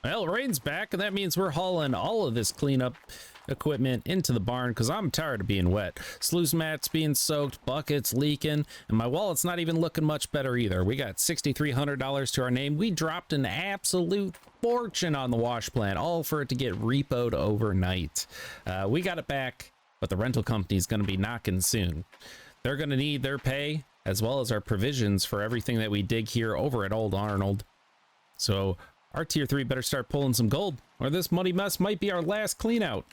Well, rain's back, and that means we're hauling all of this cleanup equipment into the barn because I'm tired of being wet. Sluice mats being soaked, buckets leaking, and my wallet's not even looking much better either. We got $6,300 to our name. We dropped an absolute fortune on the wash plant, all for it to get repoed overnight. We got it back, but the rental company's going to be knocking soon. They're going to need their pay as well as our provisions for everything that we dig here over at Old Arnold. So our tier 3 better start pulling some gold, or this muddy mess might be our last clean out.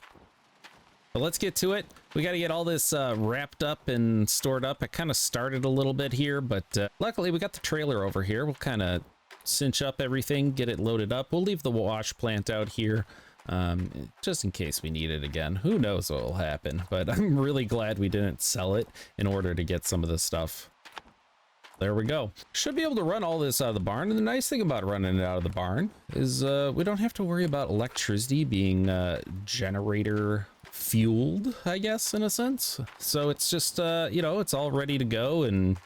But let's get to it. We got to get all this wrapped up and stored up. I kind of started a little bit here, but luckily we got the trailer over here. We'll kind of cinch up everything, get it loaded up. We'll leave the wash plant out here just in case we need it again. Who knows what will happen, but I'm really glad we didn't sell it in order to get some of this stuff. There we go. Should be able to run all this out of the barn. And the nice thing about running it out of the barn is we don't have to worry about electricity being generator fueled, I guess, in a sense. So it's just, you know, it's all ready to go, and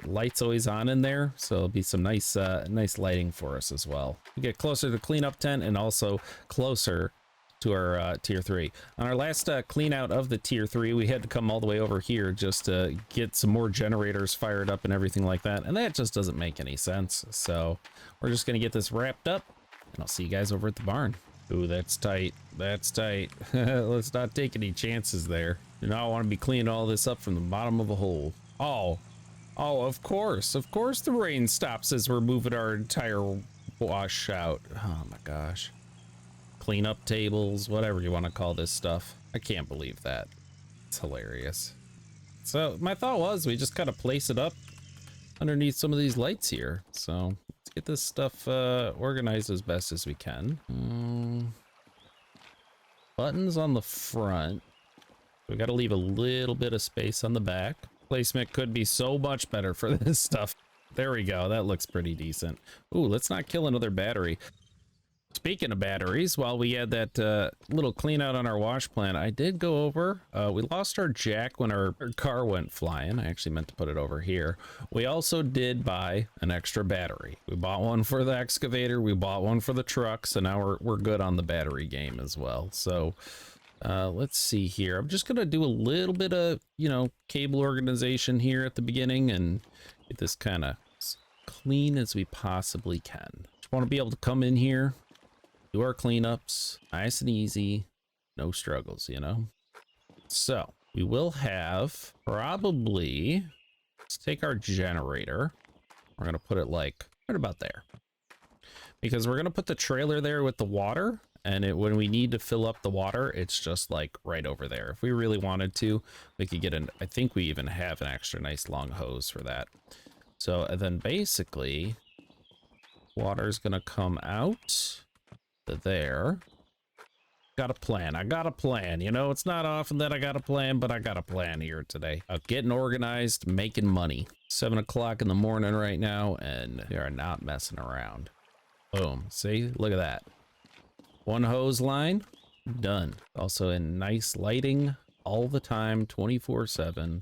lights always on in there. So it'll be some nice, nice lighting for us as well. We get closer to the cleanup tent and also closer to our tier 3. On our last clean out of the tier 3, we had to come all the way over here just to get some more generators fired up and everything like that, and that just doesn't make any sense. So we're just gonna get this wrapped up, and I'll see you guys over at the barn. Ooh, that's tight. That's tight. Let's not take any chances there. You know, I want to be cleaning all this up from the bottom of a hole. Oh, of course the rain stops as we're moving our entire wash out. Oh my gosh. Cleanup tables, whatever you want to call this stuff. I can't believe that. It's hilarious. So my thought was we just kind of place it up underneath some of these lights here. So let's get this stuff organized as best as we can. Buttons on the front. We got to leave a little bit of space on the back. Placement could be so much better for this stuff. There we go. That looks pretty decent. Ooh, let's not kill another battery. Speaking of batteries, while we had that little clean out on our wash plant, I did go over. We lost our jack when our car went flying. I actually meant to put it over here. We also did buy an extra battery. We bought one for the excavator. We bought one for the truck. So now we're good on the battery game as well. So let's see here. I'm just going to do a little bit of, you know, cable organization here at the beginning and get this kind of as clean as we possibly can. Just want to be able to come in here, do our cleanups, nice and easy, no struggles, you know? So we will have probably, let's take our generator. We're going to put it like right about there, because we're going to put the trailer there with the water, and when we need to fill up the water, it's just like right over there. If we really wanted to, we could get I think we even have an extra nice long hose for that. So and then basically water's going to come out there. Got a plan. I got a plan. You know, it's not often that I got a plan, but I got a plan here today. Getting organized, making money. 7 o'clock in the morning right now, and we are not messing around. Boom. See, look at that. One hose line, done. Also in nice lighting all the time, 24/7.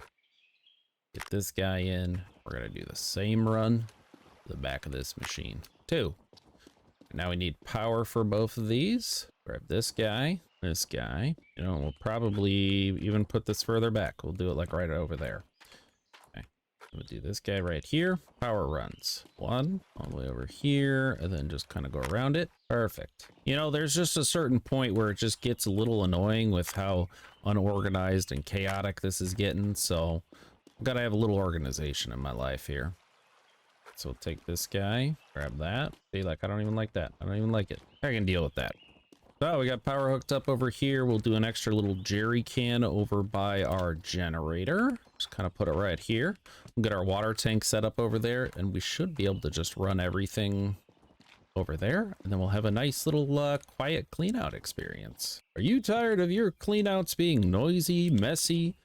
Get this guy in. We're gonna do the same run to the back of this machine. 2. Now we need power for both of these. Grab this guy, you know, we'll probably even put this further back. We'll do it like right over there. Okay, we'll do this guy right here. Power runs 1 all the way over here, and then just kind of go around it. Perfect. You know, there's just a certain point where it just gets a little annoying with how unorganized and chaotic this is getting. So I've got to have a little organization in my life here. So we'll take this guy, grab that. See, like, I don't even like that. I don't even like it. I can deal with that. So we got power hooked up over here. We'll do an extra little jerry can over by our generator. Just kind of put it right here. We'll get our water tank set up over there, and we should be able to just run everything over there. And then we'll have a nice little quiet clean out experience. Are you tired of your clean outs being noisy, messy,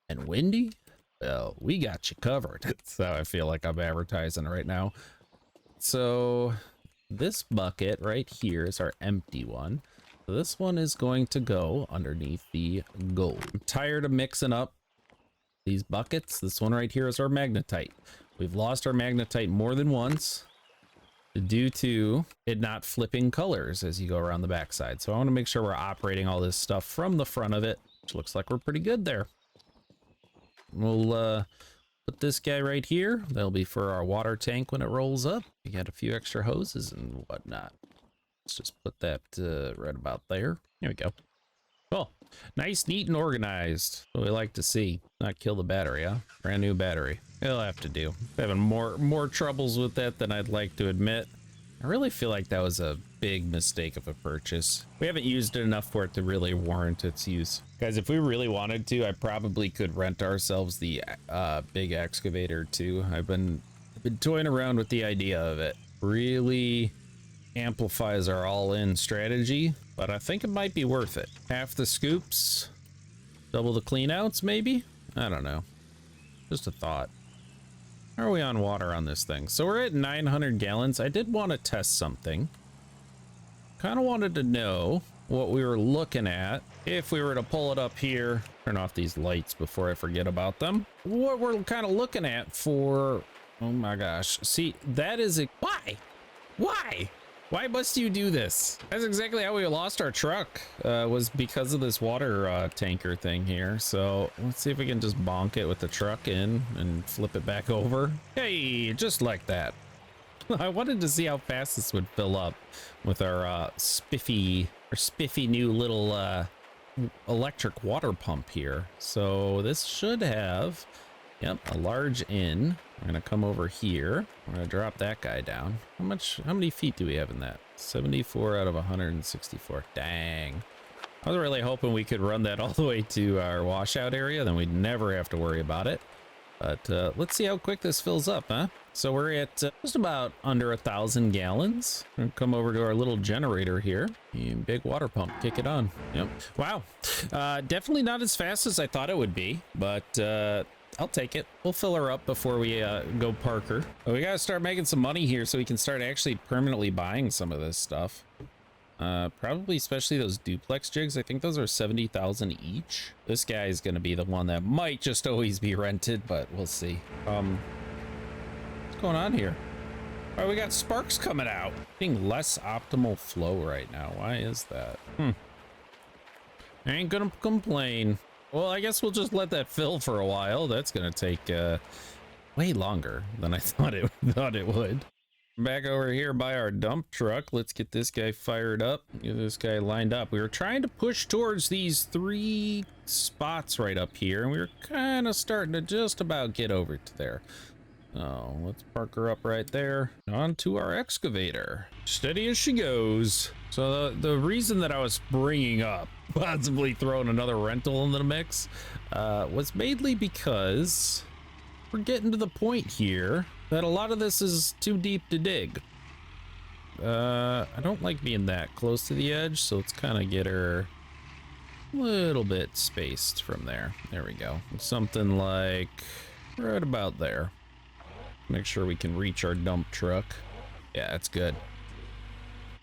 and windy? Well, we got you covered. That's how I feel like I'm advertising right now. So this bucket right here is our empty one. So this one is going to go underneath the gold. I'm tired of mixing up these buckets. This one right here is our magnetite. We've lost our magnetite more than once. due to it not flipping colors as you go around the backside. So I want to make sure we're operating all this stuff from the front of it, which looks like we're pretty good there. We'll put this guy right here. That'll be for our water tank when it rolls up. We got a few extra hoses and whatnot. Let's just put that right about there. There we go. Cool. Nice, neat, and organized. What we like to see. Not kill the battery, huh? Brand new battery. It'll have to do. Having more troubles with that than I'd like to admit. I really feel like that was a big mistake of a purchase. We haven't used it enough for it to really warrant its use. Guys, if we really wanted to, I probably could rent ourselves the big excavator too. I've been toying around with the idea of it. Really amplifies our all-in strategy, but I think it might be worth it. Half the scoops, double the cleanouts, maybe? I don't know. Just a thought. How are we on water on this thing? So we're at 900 gallons. I did want to test something. Kind of wanted to know what we were looking at if we were to pull it up here. Turn off these lights before I forget about them. What we're kind of looking at for... Oh my gosh. See, that is a... Why? Why? Why must you do this? That's exactly how we lost our truck, was because of this water tanker thing here. So let's see if we can just bonk it with the truck in and flip it back over. Hey, just like that. I wanted to see how fast this would fill up with our spiffy new little electric water pump here. So this should have, yep, a large in. We're gonna come over here. We're gonna drop that guy down. How many feet do we have in that? 74 out of 164. Dang. I was really hoping we could run that all the way to our washout area, then we'd never have to worry about it. But let's see how quick this fills up, huh? So we're at just about under 1,000 gallons. We're gonna come over to our little generator here. Big water pump, kick it on. Yep. Wow. Definitely not as fast as I thought it would be, but I'll take it. We'll fill her up before we go park her. But we gotta start making some money here so we can start actually permanently buying some of this stuff. Probably especially those duplex jigs. I think those are 70,000 each. This guy is gonna be the one that might just always be rented, but we'll see. What's going on here? Oh, we got sparks coming out. Being less optimal flow right now. Why is that? I ain't gonna complain. Well, I guess we'll just let that fill for a while. That's gonna take way longer than I thought it would. Back over here by our dump truck. Let's get this guy fired up. Get this guy lined up. We were trying to push towards these 3 spots right up here, and we were kind of starting to just about get over to there. Oh, let's park her up right there. On to our excavator. Steady as she goes. So the reason that I was bringing up possibly throwing another rental into the mix was mainly because we're getting to the point here that a lot of this is too deep to dig. I don't like being that close to the edge, so let's kind of get her a little bit spaced from there. There we go. Something like right about there. Make sure we can reach our dump truck. Yeah, that's good.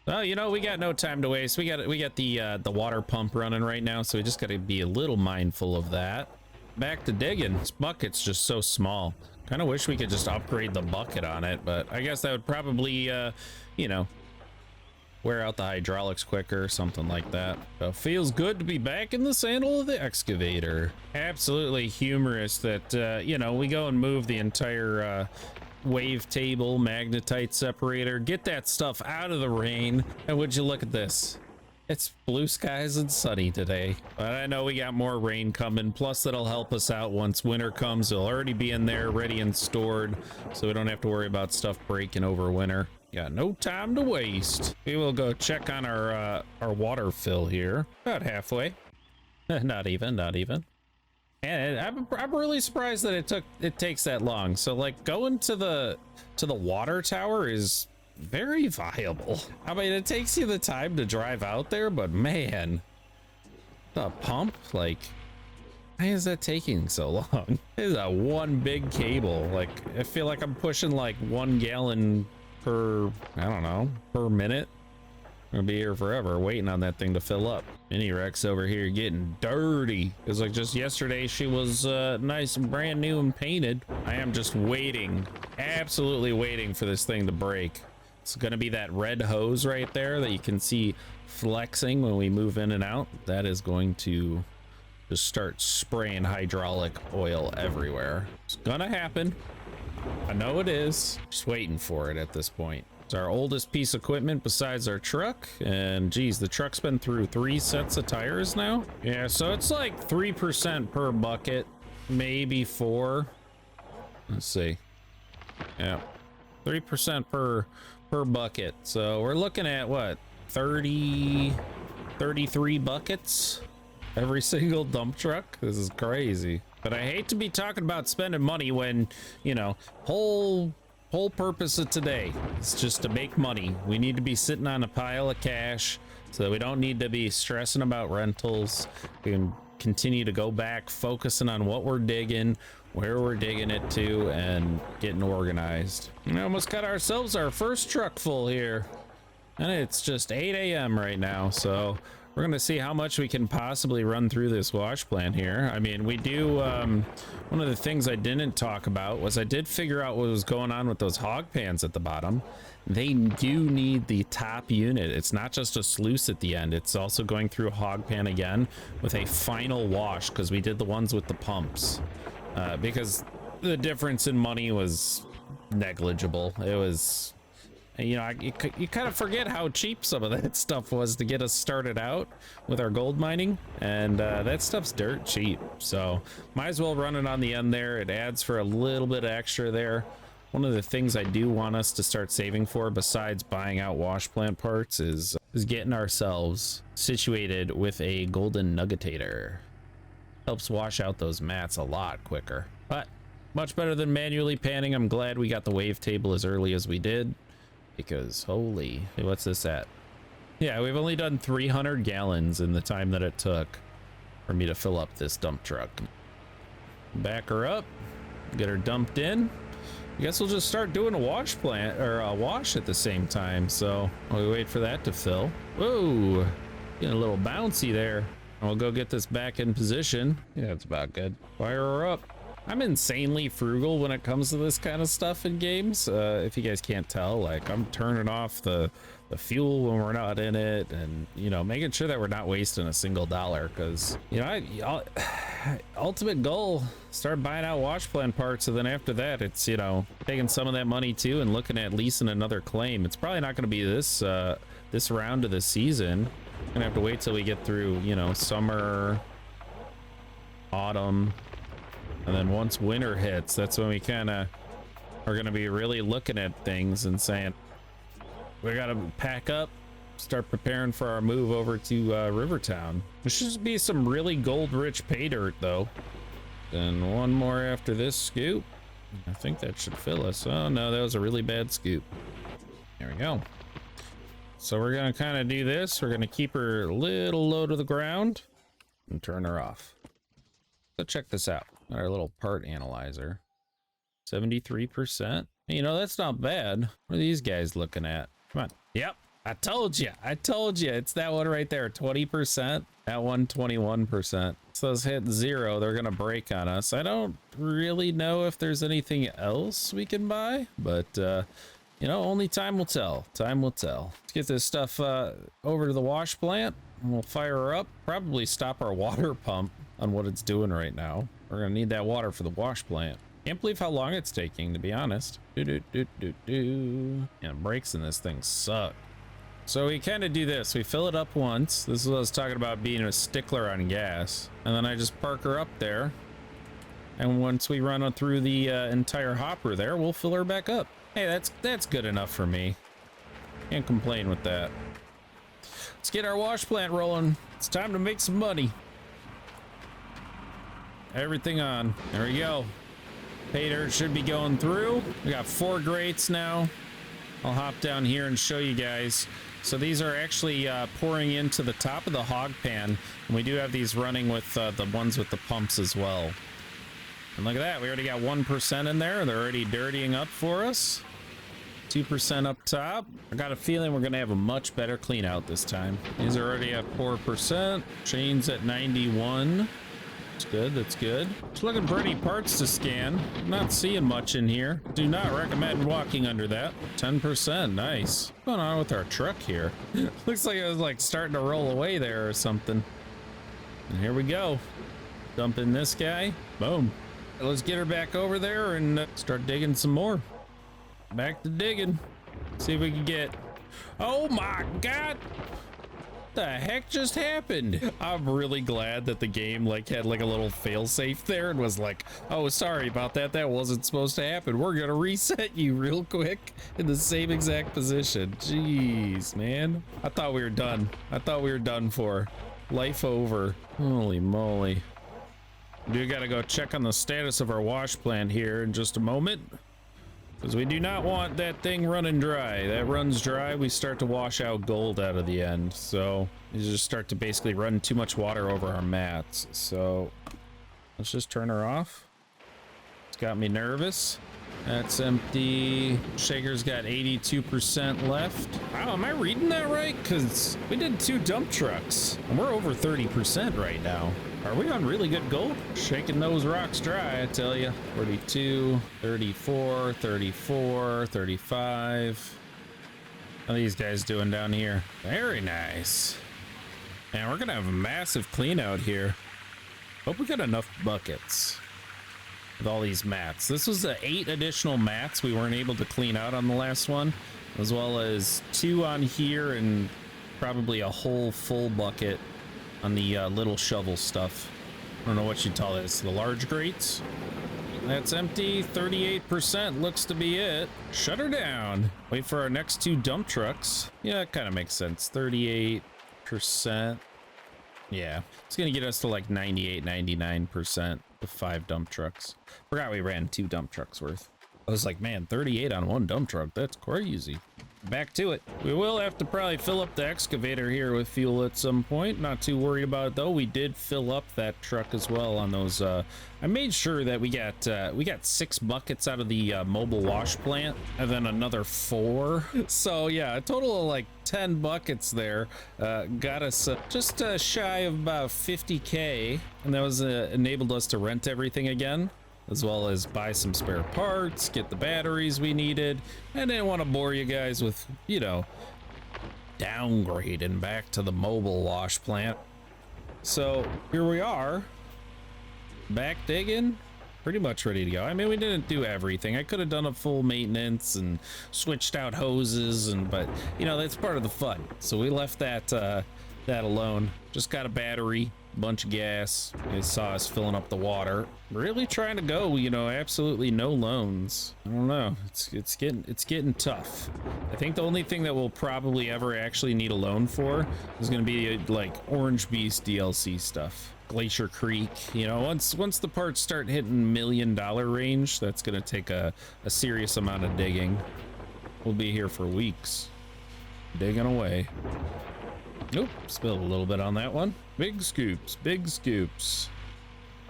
Well, you know, we got no time to waste. We got the water pump running right now, so we just got to be a little mindful of that. Back to digging. This bucket's just so small. Kind of wish we could just upgrade the bucket on it, but I guess that would probably, you know, wear out the hydraulics quicker or something like that. So feels good to be back in the saddle of the excavator. Absolutely humorous that, you know, we go and move the entire wave table, magnetite separator, get that stuff out of the rain, and would you look at this? It's blue skies and sunny today, but I know we got more rain coming, plus that'll help us out once winter comes. It'll already be in there ready and stored, so we don't have to worry about stuff breaking over winter. Got no time to waste. We will go check on our water fill here. About halfway. Not even. And I'm really surprised that it takes that long. So like going to the water tower is very viable. I mean, it takes you the time to drive out there, but man, the pump, like, why is that taking so long? It's a one big cable. Like, I feel like I'm pushing like 1 gallon per, I don't know, per minute. I'm gonna be here forever waiting on that thing to fill up. Mini Rex over here getting dirty. It's like just yesterday she was nice and brand new and painted. I am just waiting, absolutely waiting for this thing to break. It's going to be that red hose right there that you can see flexing when we move in and out. That is going to just start spraying hydraulic oil everywhere. It's gonna happen. I know it is. Just waiting for it at this point. It's our oldest piece of equipment besides our truck. And geez, the truck's been through 3 sets of tires now. Yeah, so it's like 3% per bucket, maybe 4. Let's see. Yeah, 3% per bucket. So we're looking at what, 33 buckets every single dump truck. This is crazy. But I hate to be talking about spending money when, you know, whole purpose of today is just to make money. We need to be sitting on a pile of cash so that we don't need to be stressing about rentals. We can continue to go back, focusing on what we're digging, where we're digging it to, and getting organized. We almost got ourselves our first truck full here, and it's just 8 a.m. right now, so we're gonna see how much we can possibly run through this wash plant here. I mean, we do, one of the things I didn't talk about was I did figure out what was going on with those hog pans at the bottom. They do need the top unit. It's not just a sluice at the end. It's also going through a hog pan again with a final wash, because we did the ones with the pumps. Because the difference in money was negligible. It was, you know, you kind of forget how cheap some of that stuff was to get us started out with our gold mining, and that stuff's dirt cheap, so might as well run it on the end there. It adds for a little bit of extra there. One of the things I do want us to start saving for, besides buying out wash plant parts, is getting ourselves situated with a golden nuggetator. Helps wash out those mats a lot quicker, but much better than manually panning. I'm glad we got the wave table as early as we did, because holy, what's this at? Yeah, we've only done 300 gallons in the time that it took for me to fill up this dump truck. Back her up, get her dumped in. I guess we'll just start doing a wash plant, or a wash at the same time. So while we wait for that to fill. Whoa, getting a little bouncy there. We'll go get this back in position. Yeah, it's about good. Fire her up. I'm insanely frugal when it comes to this kind of stuff in games. If you guys can't tell, like, I'm turning off the fuel when we're not in it, and, you know, making sure that we're not wasting a single dollar, because, you know, ultimate goal, start buying out wash plant parts, and then after that, it's, you know, taking some of that money too and looking at leasing another claim. It's probably not going to be this this round of the season. Gonna have to wait till we get through, you know, summer, autumn. And then once winter hits, that's when we kind of are going to be really looking at things and saying, we got to pack up, start preparing for our move over to Rivertown. There should be some really gold rich pay dirt though. Then one more after this scoop. I think that should fill us. Oh no, that was a really bad scoop. There we go. So we're going to kind of do this. We're going to keep her a little low to the ground and turn her off. So check this out. Our little part analyzer, 73%. You know, that's not bad. What are these guys looking at? Come on. Yep, I told you. It's that one right there, 20%. That one, 21%. So those hit 0, they're gonna break on us. I don't really know if there's anything else we can buy, but you know, only time will tell. Time will tell. Let's get this stuff over to the wash plant, and we'll fire her up. Probably stop our water pump on what it's doing right now. We're gonna need that water for the wash plant. Can't believe how long it's taking, to be honest. And brakes in this thing suck. So we kind of do this. We fill it up once. This is what I was talking about, being a stickler on gas. And then I just park her up there. And once we run through the entire hopper there, we'll fill her back up. Hey, that's good enough for me. Can't complain with that. Let's get our wash plant rolling. It's time to make some money. Everything on. There we go. Pay dirt should be going through. We got 4 grates now. I'll hop down here and show you guys. So these are actually pouring into the top of the hog pan, and we do have these running with the ones with the pumps as well. And look at that, we already got 1% in there. They're already dirtying up for us. 2% up top. I got a feeling we're gonna have a much better clean out this time. These are already at 4%. Chains at 91. That's good, that's good. It's looking pretty parts to scan. Not seeing much in here. Do not recommend walking under that. 10%, nice. What's going on with our truck here? Looks like it was like starting to roll away there or something. And here we go. Dumping this guy. Boom. Let's get her back over there and start digging some more. Back to digging. See if we can get... Oh my God! What the heck just happened? I'm really glad that the game like had like a little fail-safe there and was like, oh, sorry about that. That wasn't supposed to happen. We're gonna reset you real quick in the same exact position. Jeez, man. I thought we were done. I thought we were done for. Life over. Holy moly. We gotta go check on the status of our wash plant here in just a moment, because we do not want that thing running dry. That runs dry, we start to wash out gold out of the end. So you just start to basically run too much water over our mats. So let's just turn her off. It's got me nervous. That's empty. Shaker's got 82% left. Wow, am I reading that right? Because we did 2 dump trucks and we're over 30% right now. Are we on really good gold? Shaking those rocks dry, I tell you. 42, 34, 34, 35. How are these guys doing down here? Very nice. Man, we're gonna have a massive clean out here. Hope we got enough buckets with all these mats. This was 8 additional mats we weren't able to clean out on the last one, as well as 2 on here and probably a whole full bucket on the little shovel stuff. I don't know what you'd call this, the large grates. That's empty. 38% looks to be it. Shut her down. Wait for our next 2 dump trucks. Yeah, it kind of makes sense. 38%. Yeah, it's gonna get us to like 98, 99% with 5 dump trucks. Forgot we ran 2 dump trucks worth. I was like, man, 38 on 1 dump truck, that's crazy. Back to it. We will have to probably fill up the excavator here with fuel at some point. Not too worried about it though. We did fill up that truck as well on those. I made sure that we got 6 buckets out of the mobile wash plant and then another 4. So yeah, a total of like 10 buckets there. Got us just shy of about 50K, and that was enabled us to rent everything again, as well as buy some spare parts, get the batteries we needed. I didn't want to bore you guys with, you know, downgrading back to the mobile wash plant. So here we are, back digging, pretty much ready to go. I mean, we didn't do everything. I could have done a full maintenance and switched out hoses, but you know, that's part of the fun. So we left that alone. Just got a battery, bunch of gas. You saw us filling up the water. Really trying to go, you know, absolutely no loans. I don't know, it's getting tough. I think the only thing that we'll probably ever actually need a loan for is going to be like Orange Beast DLC stuff, Glacier Creek. You know, once the parts start hitting $1 million range, that's going to take a serious amount of digging. We'll be here for weeks digging away. Nope, spilled a little bit on that one. Big scoops, big scoops.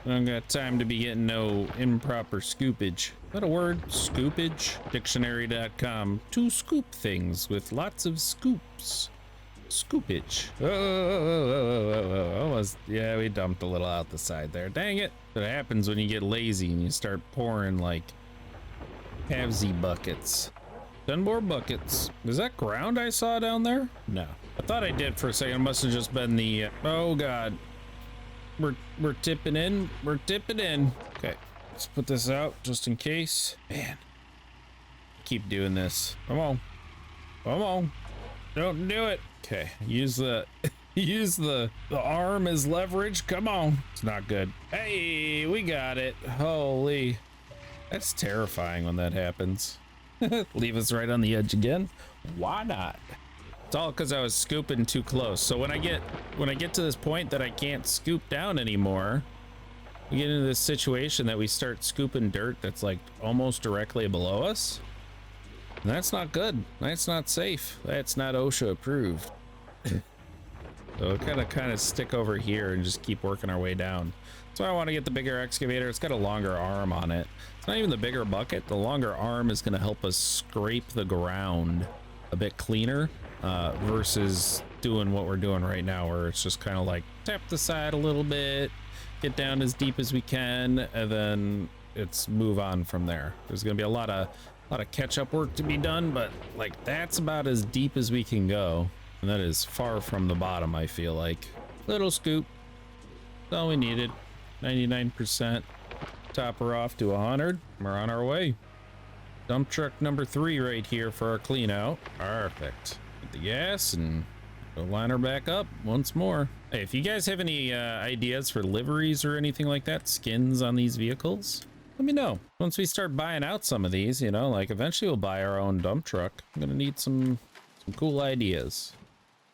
I don't got time to be getting no improper scoopage. Is that a word? Scoopage? Dictionary.com. To scoop things with lots of scoops. Scoopage. Almost, yeah, we dumped a little out the side there. Dang it. That happens when you get lazy and you start pouring like halvesy buckets. 10 more buckets. Is that ground I saw down there? No. I thought I did for a second. It must have just been the oh god. We're tipping in. We're tipping in. Okay. Let's put this out just in case. Man. Keep doing this. Come on. Come on. Don't do it. Okay. Use the use the arm as leverage. Come on. It's not good. Hey, we got it. Holy. That's terrifying when that happens. Leave us right on the edge again. Why not? It's all because I was scooping too close. So when I get to this point that I can't scoop down anymore, we get into this situation that we start scooping dirt that's like almost directly below us. And that's not good. That's not safe. That's not OSHA approved. So we'll kind of stick over here and just keep working our way down. So I want to get the bigger excavator. It's got a longer arm on it. It's not even the bigger bucket. The longer arm is going to help us scrape the ground a bit cleaner versus doing what we're doing right now, where it's just kind of like tap the side a little bit, get down as deep as we can, and then it's move on from there. There's gonna be a lot of catch-up work to be done, but like that's about as deep as we can go, and that is far from the bottom. I feel like little scoop, that's all we needed. 99%. Top her off to 100. We're on our way. Dump truck number 3 right here for our clean out. Perfect. Get the gas and go line her back up once more. Hey, if you guys have any ideas for liveries or anything like that, skins on these vehicles, let me know. Once we start buying out some of these, you know, like eventually we'll buy our own dump truck. I'm gonna need some cool ideas.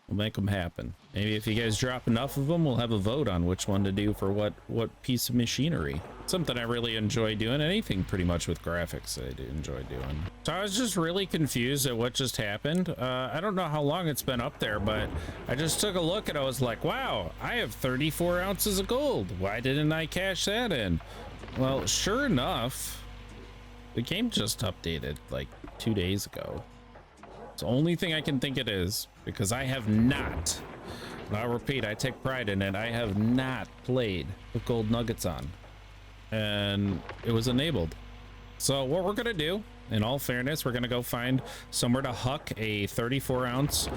We'll make them happen. Maybe if you guys drop enough of them, we'll have a vote on which one to do for what piece of machinery. Something I really enjoy doing. Anything pretty much with graphics I do enjoy doing. So I was just really confused at what just happened. I don't know how long it's been up there, but I just took a look and I was like, wow, I have 34 ounces of gold. Why didn't I cash that in? Well, sure enough, the game just updated like 2 days ago. It's the only thing I can think it is, because I have not, and I'll repeat, I take pride in it, I have not played with gold nuggets on, and it was enabled. So what we're gonna do, in all fairness, we're gonna go find somewhere to huck a 34 ounce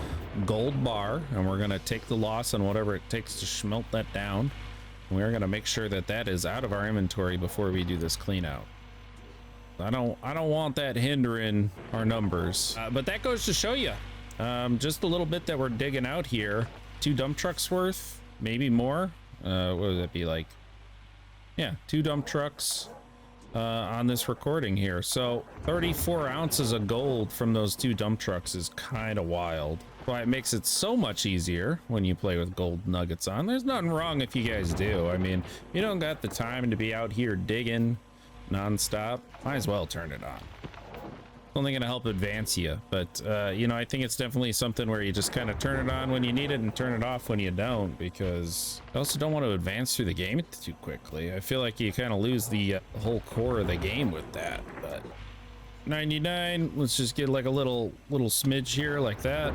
gold bar, and we're gonna take the loss on whatever it takes to smelt that down. And we're gonna make sure that that is out of our inventory before we do this clean out. I don't want that hindering our numbers, but that goes to show you just a little bit that we're digging out here. 2 dump trucks worth, maybe more. What would that be like? Yeah, 2 dump trucks on this recording here. So 34 ounces of gold from those 2 dump trucks is kind of wild. Why it makes it so much easier when you play with gold nuggets on. There's nothing wrong if you guys do. I mean, you don't got the time to be out here digging non-stop, might as well turn it on. It's only gonna help advance you, but you know, I think it's definitely something where you just kind of turn it on when you need it and turn it off when you don't, because I also don't want to advance through the game too quickly. I feel like you kind of lose the whole core of the game with that. But 99, let's just get like a little smidge here like that.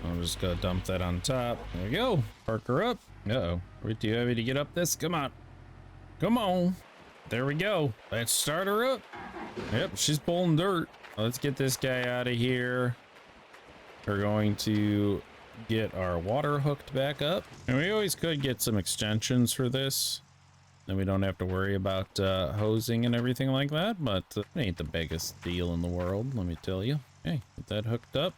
I'm just gonna dump that on top. There we go. Park her up. Uh-oh, we're too heavy to get up this. Come on, come on. There we go. Let's start her up. Yep, she's pulling dirt. Let's get this guy out of here. We're going to get our water hooked back up. And we always could get some extensions for this. Then we don't have to worry about hosing and everything like that. But it ain't the biggest deal in the world, let me tell you. Okay, get that hooked up.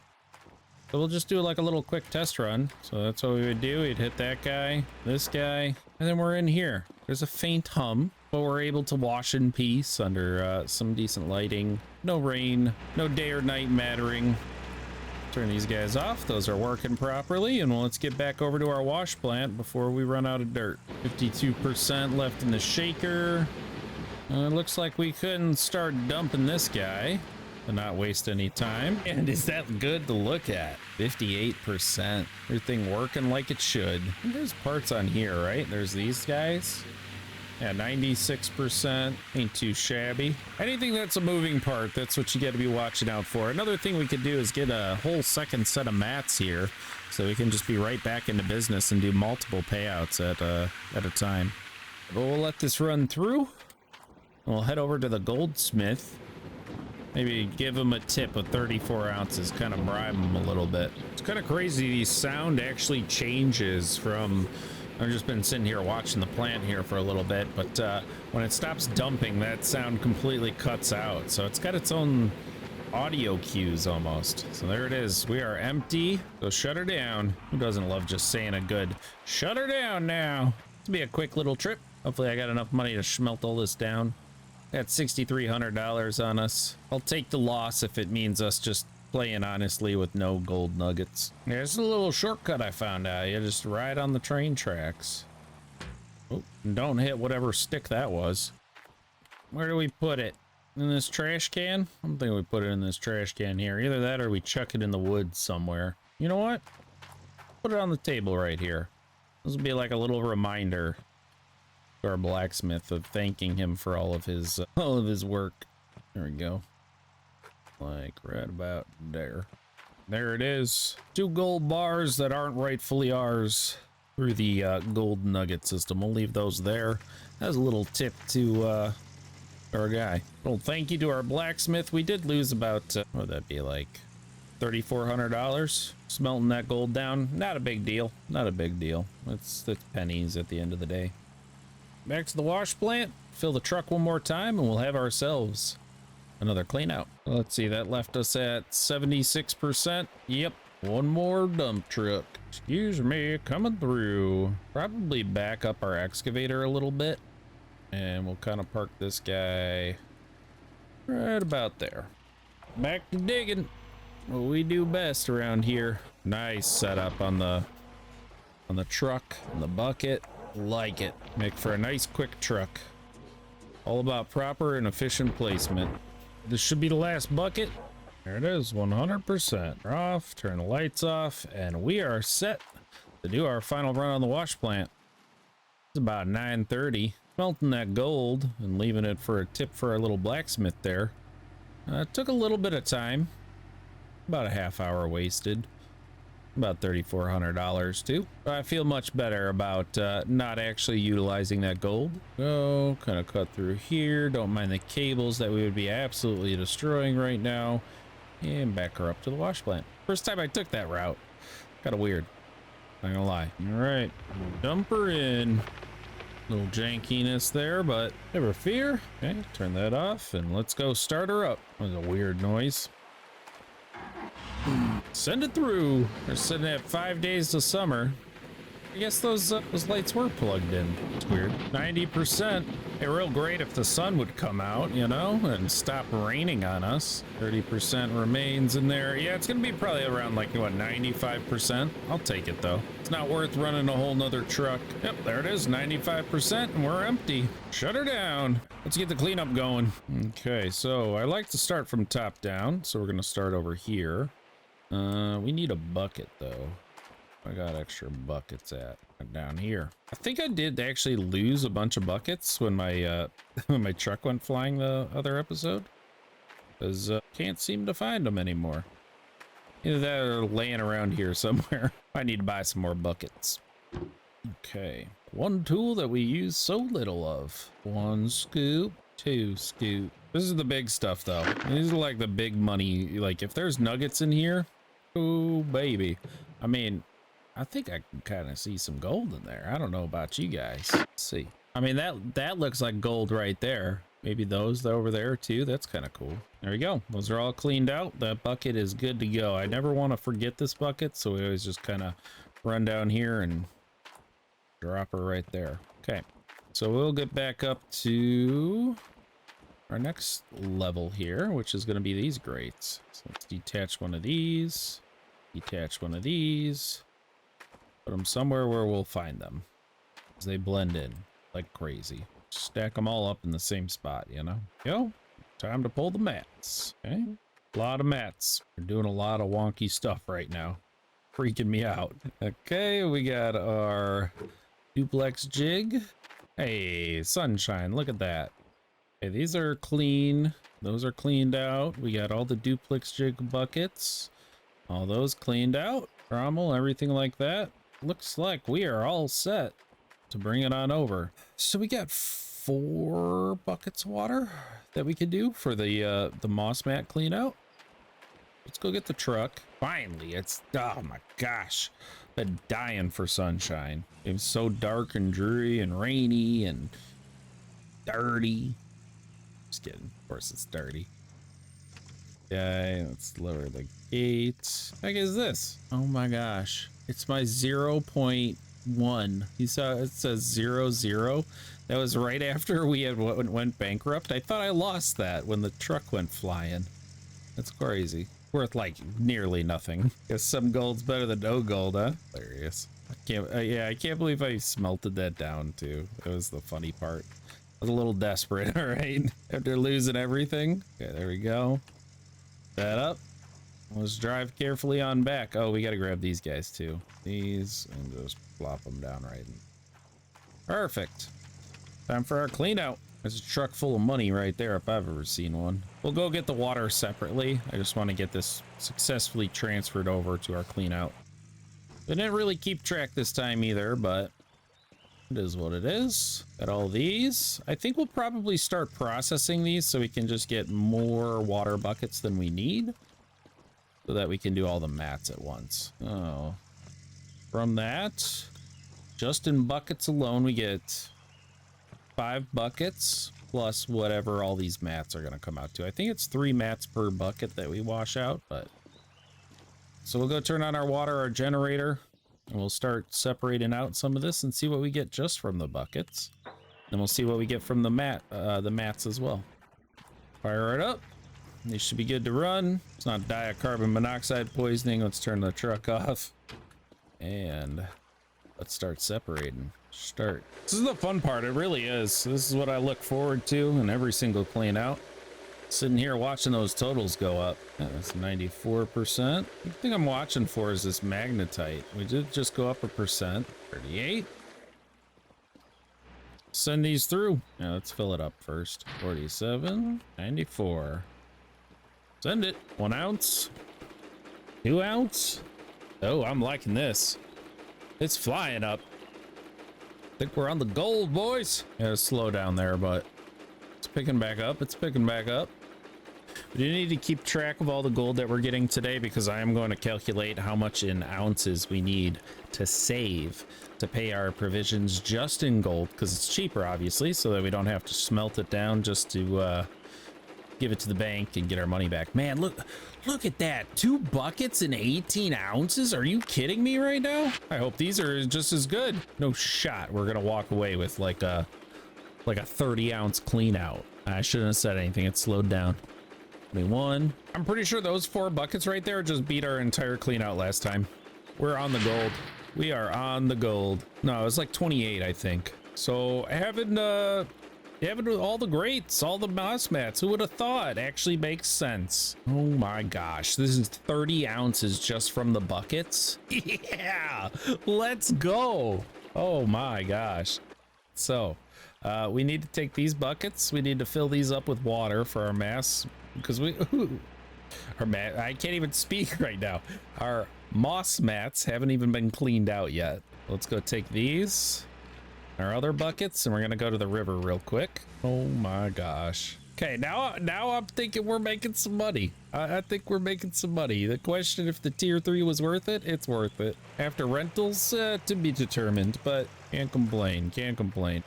So we'll just do like a little quick test run. So that's what we would do. We'd hit that guy, this guy, and then we're in here. There's a faint hum, but we're able to wash in peace under some decent lighting. No rain, no day or night mattering. Turn these guys off. Those are working properly. And let's get back over to our wash plant before we run out of dirt. 52% left in the shaker. It looks like we couldn't start dumping this guy to not waste any time. And is that good to look at? 58%. Everything working like it should. There's parts on here, right? There's these guys. Yeah, 96%. Ain't too shabby. Anything that's a moving part, that's what you got to be watching out for. Another thing we could do is get a whole second set of mats here, so we can just be right back into business and do multiple payouts at a time. But we'll let this run through. We'll head over to the goldsmith. Maybe give him a tip of 34 ounces, kind of bribe him a little bit. It's kind of crazy. The sound actually changes from... I've just been sitting here watching the plant here for a little bit, but when it stops dumping, that sound completely cuts out. So it's got its own audio cues almost. So there it is. We are empty. So shut her down. Who doesn't love just saying a good shut her down now? It'll be a quick little trip. Hopefully I got enough money to smelt all this down. Got $6,300 on us. I'll take the loss if it means us just playing honestly with no gold nuggets. There's a little shortcut I found out. You just ride on the train tracks. Oh, and don't hit whatever stick that was. Where do we put it? In this trash can? I don't think we put it in this trash can here. Either that or we chuck it in the woods somewhere. You know what? Put it on the table right here. This will be like a little reminder to our blacksmith of thanking him for all of his work. There we go. Like right about there. There it is. 2 gold bars that aren't rightfully ours through the gold nugget system. We'll leave those there as a little tip to our guy. Well, thank you to our blacksmith. We did lose about, what would that be, like $3,400 smelting that gold down. Not a big deal. Not a big deal. It's pennies at the end of the day. Back to the wash plant. Fill the truck one more time and we'll have ourselves another clean out. Let's see, that left us at 76%. Yep, one more dump truck. Excuse me, coming through. Probably back up our excavator a little bit. And we'll kind of park this guy right about there. Back to digging. What we do best around here. Nice setup on the truck and the bucket. Like it. Make for a nice quick truck. All about proper and efficient placement. This should be the last bucket. There it is, 100%. We're off, turn the lights off, and we are set to do our final run on the wash plant. It's about 9:30. Smelting that gold and leaving it for a tip for our little blacksmith there. It took a little bit of time. About a half hour wasted. About $3,400 too. I feel much better about not actually utilizing that gold. Go, kind of cut through here. Don't mind the cables that we would be absolutely destroying right now. And back her up to the wash plant. First time I took that route. Kind of weird. Not gonna lie. All right, dump her in. Little jankiness there, but never fear. Okay, turn that off and let's go start her up. That was a weird noise. Send it through. We're sitting at 5 days to summer. I guess those lights were plugged in. It's weird. 90%. Hey, real great if the sun would come out, you know, and stop raining on us. 30% remains in there. Yeah, it's gonna be probably around like what, 95%. I'll take it though. It's not worth running a whole nother truck. Yep, there it is, 95%, and we're empty. Shut her down. Let's get the cleanup going. Okay, so I like to start from top down, so we're gonna start over here. We need a bucket though. I got extra buckets at down here. I think I did actually lose a bunch of buckets when my when my truck went flying the other episode, because can't seem to find them anymore. Either that or laying around here somewhere. I need to buy some more buckets. Okay, one tool that we use so little of. 1 scoop, 2 scoop. This is the big stuff though. These are like the big money. Like if there's nuggets in here, oh baby. I mean, I think I can kind of see some gold in there. I don't know about you guys. Let's see. I mean, that looks like gold right there. Maybe those over there too. That's kind of cool. There we go. Those are all cleaned out. That bucket is good to go. I never want to forget this bucket, so we always just kind of run down here and drop her right there. Okay, so we'll get back up to our next level here, which is going to be these grates. So let's detach one of these, detach one of these. Put them somewhere where we'll find them, because they blend in like crazy. Stack them all up in the same spot, you know? Yo, time to pull the mats. Okay, a lot of mats. We're doing a lot of wonky stuff right now. Freaking me out. Okay, we got our duplex jig. Hey, sunshine, look at that. Okay, these are clean. Those are cleaned out. We got all the duplex jig buckets. All those cleaned out. Trommel, everything like that. Looks like we are all set to bring it on over. So we got 4 buckets of water that we can do for the moss mat clean out. Let's go get the truck. Finally, it's, oh my gosh, been dying for sunshine. It was so dark and dreary and rainy and dirty. Just kidding, of course it's dirty. Okay, let's lower the gate. What is this? Oh my gosh. It's my 0.1. You saw it says 00. That was right after we had went bankrupt. I thought I lost that when the truck went flying. That's crazy. Worth like nearly nothing. Guess some gold's better than no gold, huh? Hilarious. I can't. Yeah, I can't believe I smelted that down too. That was the funny part. I was a little desperate. All right, after losing everything. Okay, there we go. That up. Let's drive carefully on back. Oh, we got to grab these guys too. These, and just plop them down right in. Perfect. Time for our clean out. There's a truck full of money right there if I've ever seen one. We'll go get the water separately. I just want to get this successfully transferred over to our clean out. I didn't really keep track this time either, but it is what it is. Got all these. I think we'll probably start processing these so we can just get more water buckets than we need, so that we can do all the mats at once. Oh, from that, just in buckets alone, we get 5 buckets plus whatever all these mats are going to come out to. I think it's 3 mats per bucket that we wash out, but so we'll go turn on our water, our generator, and we'll start separating out some of this and see what we get just from the buckets. Then we'll see what we get from the mats as well. Fire it up. These should be good to run. It's not carbon monoxide poisoning. Let's turn the truck off and let's start separating. This is the fun part. It really is. This is what I look forward to in every single clean out. Sitting here watching those totals go up. Yeah, that's 94%. The thing I'm watching for is this magnetite. We did just go up 1%. 38. Send these through. Yeah, let's fill it up first. 47. 94. Send it. 1 ounce. 2 ounce. Oh, I'm liking this. It's flying up. I think we're on the gold, boys. Yeah, slow down there, but it's picking back up. It's picking back up. We do need to keep track of all the gold that we're getting today, because I am going to calculate how much in ounces we need to save to pay our provisions just in gold, because it's cheaper, obviously, so that we don't have to smelt it down just to give it to the bank and get our money back. Man, look at that. 2 buckets and 18 ounces. Are you kidding me right now? I hope these are just as good. No shot we're gonna walk away with like a 30-ounce clean out. I shouldn't have said anything. It slowed down. 21. I'm pretty sure those 4 buckets right there just beat our entire clean out last time. We're on the gold. We are on the gold. No, it was like 28, I think. So having all the grates, all the moss mats, who would have thought, actually makes sense. Oh my gosh, this is 30 ounces just from the buckets. Yeah, let's go. Oh my gosh. So we need to take these buckets, we need to fill these up with water for our mass, because I can't even speak right now. Our moss mats haven't even been cleaned out yet. Let's go take these, our other buckets, and we're gonna go to the river real quick. Oh my gosh. Okay, now I'm thinking we're making some money. I think we're making some money. The question, if the tier 3 was worth it, it's worth it. After rentals, to be determined, but can't complain, can't complain.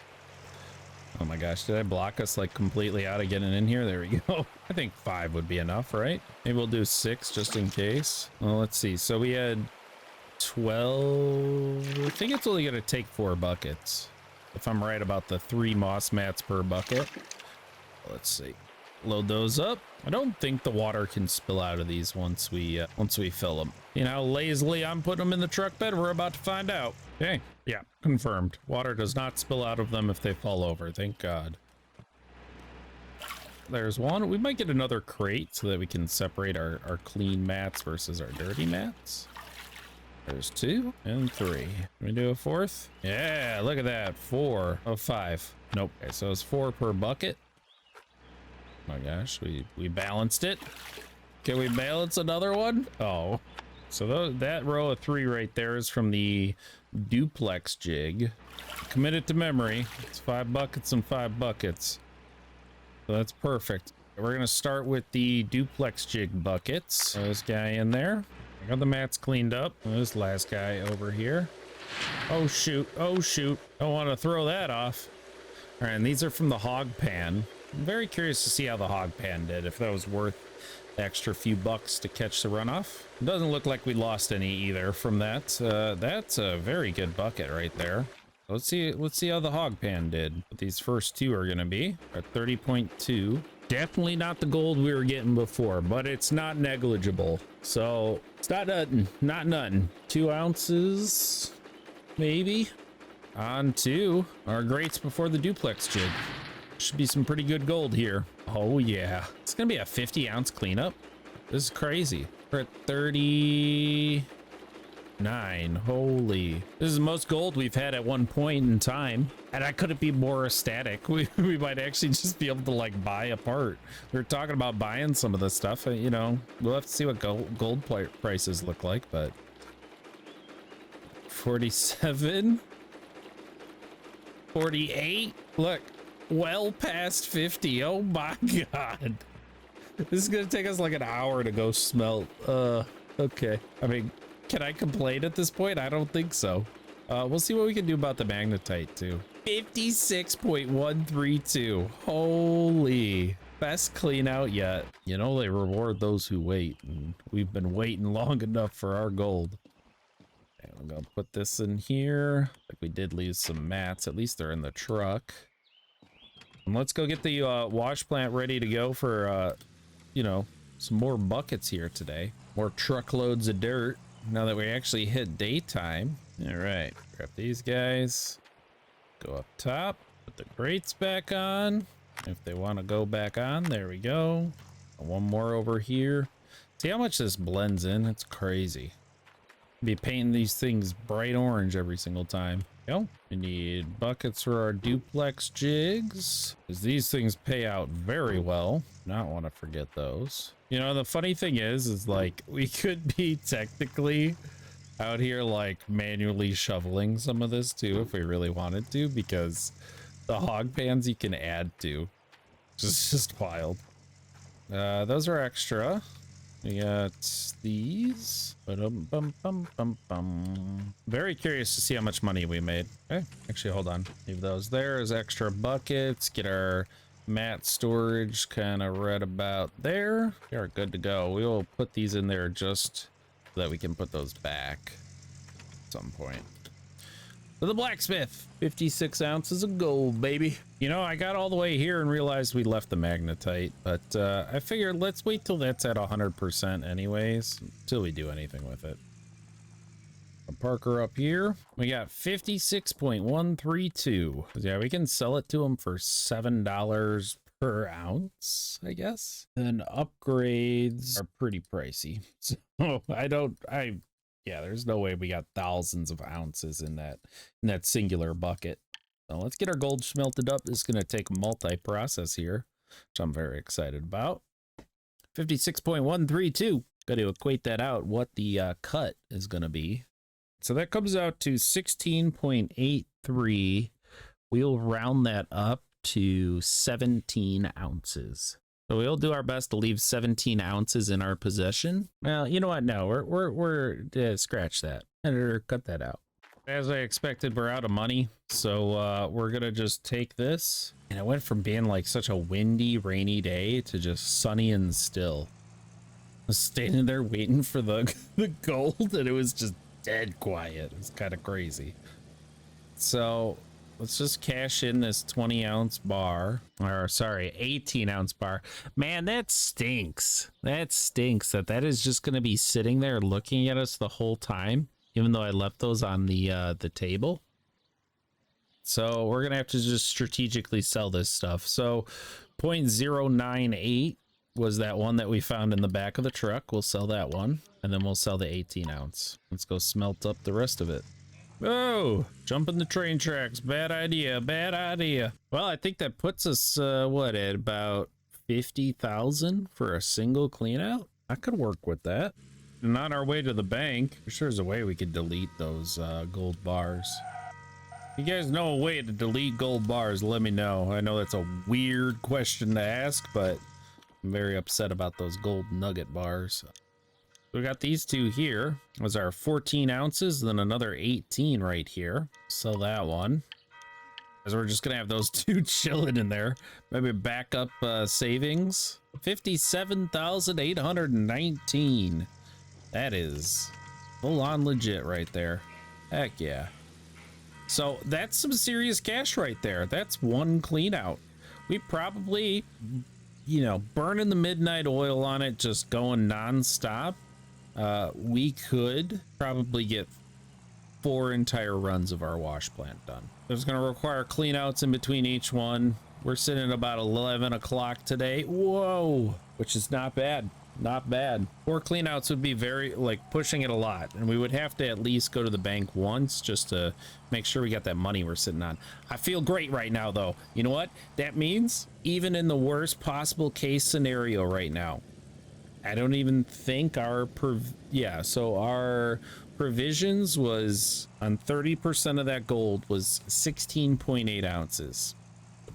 Oh my gosh, did I block us like completely out of getting in here? There we go. I think 5 would be enough, right? Maybe we'll do 6 just in case. Well, let's see. So we had 12. I think it's only gonna take 4 buckets, if I'm right about the 3 moss mats per bucket. Let's see. Load those up. I don't think the water can spill out of these once we fill them. You know how lazily I'm putting them in the truck bed? We're about to find out. Okay. Yeah, confirmed. Water does not spill out of them if they fall over. Thank God. There's one. We might get another crate so that we can separate our clean mats versus our dirty mats. There's 2 and 3. Can we do a 4th? Yeah, look at that. 4 of 5. Nope. Okay, so it's 4 per bucket. Oh my gosh, we balanced it. Can we balance another one? Oh, so that row of 3 right there is from the duplex jig. Commit it to memory. It's 5 buckets and 5 buckets. So that's perfect. We're gonna start with the duplex jig buckets. This guy in there. I got the mats cleaned up. This last guy over here. Oh shoot, oh shoot. Don't want to throw that off. All right, and these are from the hog pan. I'm very curious to see how the hog pan did, if that was worth the extra few bucks to catch the runoff. It doesn't look like we lost any either from that. That's a very good bucket right there. Let's see how the hog pan did. What these first 2 are gonna be. At 30.2. Definitely not the gold we were getting before, but it's not negligible. So it's not nothing, not nothing. 2 ounces, maybe. On to our grates before the duplex jig. Should be some pretty good gold here. Oh yeah, it's gonna be a 50-ounce cleanup. This is crazy. We're at 30. 9. Holy. This is the most gold we've had at one point in time. And I couldn't be more ecstatic. We might actually just be able to like buy a part. We were talking about buying some of this stuff. You know, we'll have to see what gold prices look like, but 47, 48. Look, well past 50. Oh my God. This is going to take us like an hour to go smelt. Okay. I mean, can I complain at this point? I don't think so. We'll see what we can do about the magnetite too. 56.132. Holy. Best clean out yet. You know, they reward those who wait, and we've been waiting long enough for our gold. And I'm gonna put this in here. Like we did leave some mats. At least they're in the truck. And let's go get the wash plant ready to go for you know, some more buckets here today. More truckloads of dirt. Now that we actually hit daytime. All right, grab these guys. Go up top, put the grates back on. If they want to go back on, there we go. One more over here. See how much this blends in? It's crazy. Be painting these things bright orange every single time. Go. We need buckets for our duplex jigs, because these things pay out very well. Not want to forget those. You know, the funny thing is like we could be technically out here like manually shoveling some of this too if we really wanted to, because the hog pans you can add to. It's just wild. Those are extra. We got these. Very curious to see how much money we made. Okay, actually, hold on. Leave those there as extra buckets. Get our mat storage kind of right about there. We are good to go. We will put these in there just so that we can put those back at some point. So the blacksmith, 56 ounces of gold, baby. You know, I got all the way here and realized we left the magnetite, but I figured let's wait till that's at 100% anyways, until we do anything with it. I'll park her up here. We got 56.132. Yeah, we can sell it to them for $7 per ounce, I guess. Then upgrades are pretty pricey. So yeah, there's no way we got thousands of ounces in that singular bucket. So let's get our gold smelted up. This is going to take multi-process here, which I'm very excited about. 56.132. Got to equate that out, what the cut is going to be. So that comes out to 16.83. We'll round that up to 17 ounces. So we'll do our best to leave 17 ounces in our possession. Well, you know what? No, we're scratch that. Editor, cut that out. As I expected, we're out of money. So we're going to just take this. And it went from being like such a windy, rainy day to just sunny and still. I was standing there waiting for the gold, and it was just dead quiet. It's kind of crazy. So let's just cash in this 20-ounce bar, or sorry, 18-ounce bar. Man, that stinks. That stinks that is just going to be sitting there looking at us the whole time, even though I left those on the table. So we're going to have to just strategically sell this stuff. So 0.098 was that one that we found in the back of the truck. We'll sell that one, and then we'll sell the 18-ounce. Let's go smelt up the rest of it. Oh, jumping the train tracks. Bad idea. Bad idea. Well, I think that puts us, what, at about 50,000 for a single clean out? I could work with that. And on our way to the bank, I'm sure there's a way we could delete those gold bars. If you guys know a way to delete gold bars, let me know. I know that's a weird question to ask, but I'm very upset about those gold nugget bars. We got these two here. Was our 14 ounces, then another 18 right here. Sell that one. Because we're just gonna have those two chilling in there. Maybe back up savings. 57,819. That is full on legit right there. Heck yeah. So that's some serious cash right there. That's one clean out. We probably, you know, burning the midnight oil on it, just going non-stop. We could probably get 4 entire runs of our wash plant done. It's going to require clean outs in between each one. We're sitting at about 11 o'clock today. Whoa, which is not bad. Not bad. 4 cleanouts would be very, like, pushing it a lot, and we would have to at least go to the bank once just to make sure we got that money we're sitting on. I feel great right now, though. You know what that means? Even in the worst possible case scenario right now, I don't even think our so our provisions was on 30% of that gold was 16.8 ounces.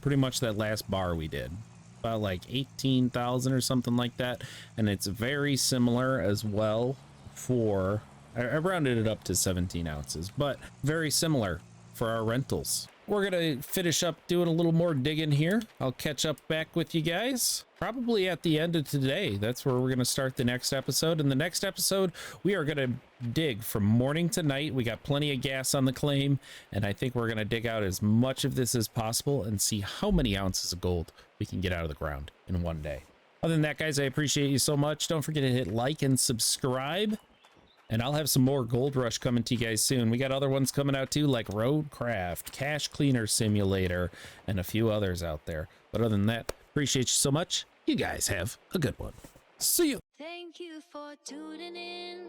Pretty much that last bar we did, about like 18,000 or something like that. And it's very similar as well for, I rounded it up to 17 ounces, but very similar for our rentals. We're gonna finish up doing a little more digging here. I'll catch up back with you guys probably at the end of today. That's where we're gonna start the next episode. In the next episode, we are gonna dig from morning to night. We got plenty of gas on the claim, and I think we're gonna dig out as much of this as possible and see how many ounces of gold we can get out of the ground in one day. Other than that, guys, I appreciate you so much. Don't forget to hit like and subscribe. And I'll have some more Gold Rush coming to you guys soon. We got other ones coming out too, like Roadcraft, Cash Cleaner Simulator, and a few others out there. But other than that, appreciate you so much. You guys have a good one. See you. Thank you for tuning in.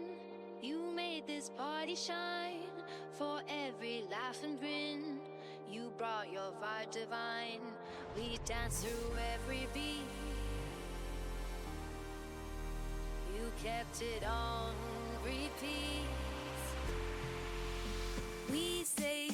You made this party shine. For every laugh and grin, you brought your vibe divine. We danced through every beat. You kept it on repeat. We say